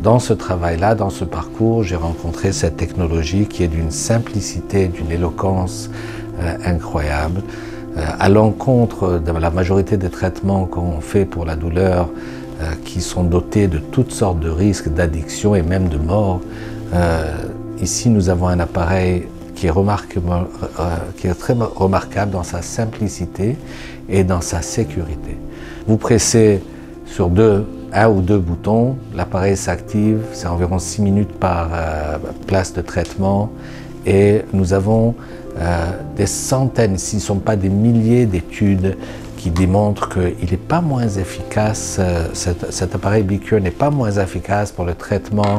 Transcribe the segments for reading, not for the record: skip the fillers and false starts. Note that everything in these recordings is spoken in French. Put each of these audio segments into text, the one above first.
dans ce travail-là, dans ce parcours, j'ai rencontré cette technologie qui est d'une simplicité, d'une éloquence incroyable, à l'encontre de la majorité des traitements qu'on fait pour la douleur, qui sont dotés de toutes sortes de risques d'addiction et même de mort. Ici, nous avons un appareil qui est très remarquable dans sa simplicité et dans sa sécurité. Vous pressez sur un ou deux boutons, l'appareil s'active, c'est environ 6 minutes par place de traitement et nous avons des centaines, s'ils ne sont pas des milliers d'études qui démontrent qu'il n'est pas moins efficace, cet appareil BeCure n'est pas moins efficace pour le traitement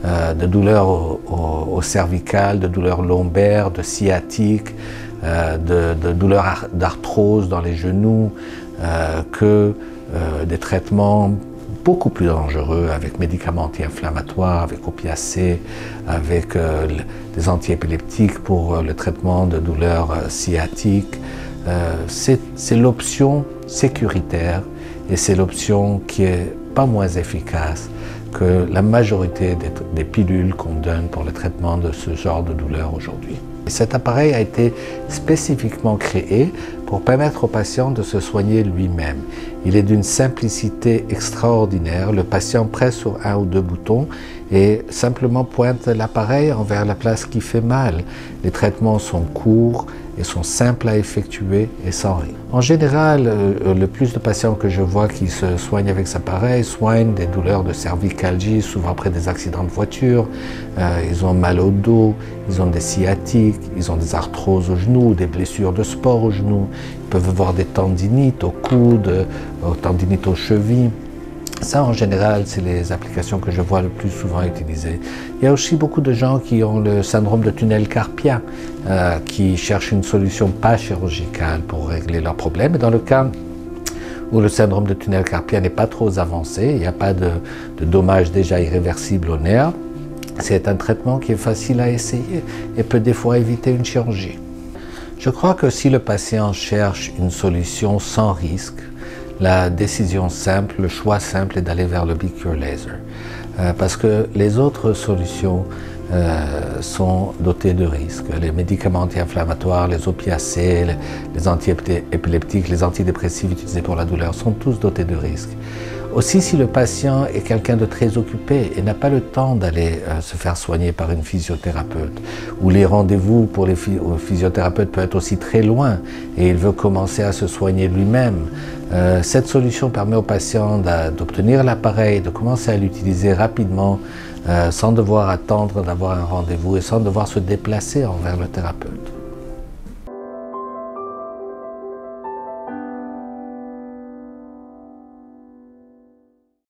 de douleurs au cervical, de douleurs lombaires, de sciatique, de douleurs d'arthrose dans les genoux, que des traitements beaucoup plus dangereux avec médicaments anti-inflammatoires, avec opiacés, avec des antiépileptiques pour le traitement de douleurs sciatiques. C'est l'option sécuritaire et c'est l'option qui est pas moins efficace que la majorité des pilules qu'on donne pour le traitement de ce genre de douleur aujourd'hui. Cet appareil a été spécifiquement créé pour permettre au patient de se soigner lui-même. Il est d'une simplicité extraordinaire. Le patient presse sur un ou deux boutons et simplement pointe l'appareil envers la place qui fait mal. Les traitements sont courts et sont simples à effectuer et sans risque. En général, le plus de patients que je vois qui se soignent avec cet appareil soignent des douleurs de cervicalgie, souvent après des accidents de voiture. Ils ont mal au dos, ils ont des sciatiques, ils ont des arthroses aux genoux, des blessures de sport aux genoux. Ils peuvent avoir des tendinites au coude, tendinites aux chevilles. Ça, en général, c'est les applications que je vois le plus souvent utilisées. Il y a aussi beaucoup de gens qui ont le syndrome de tunnel carpien, qui cherchent une solution pas chirurgicale pour régler leurs problèmes. Et dans le cas où le syndrome de tunnel carpien n'est pas trop avancé, il n'y a pas de dommages déjà irréversibles au nerf, c'est un traitement qui est facile à essayer et peut des fois éviter une chirurgie. Je crois que si le patient cherche une solution sans risque, la décision simple, le choix simple est d'aller vers le BeCure Laser. Parce que les autres solutions sont dotées de risques. Les médicaments anti-inflammatoires, les opiacés, les antiépileptiques, les antidépressifs utilisés pour la douleur sont tous dotés de risques. Aussi, si le patient est quelqu'un de très occupé et n'a pas le temps d'aller se faire soigner par une physiothérapeute, ou les rendez-vous pour les physiothérapeutes peuvent être aussi très loin et il veut commencer à se soigner lui-même, cette solution permet au patient d'obtenir l'appareil, de commencer à l'utiliser rapidement sans devoir attendre d'avoir un rendez-vous et sans devoir se déplacer envers le thérapeute.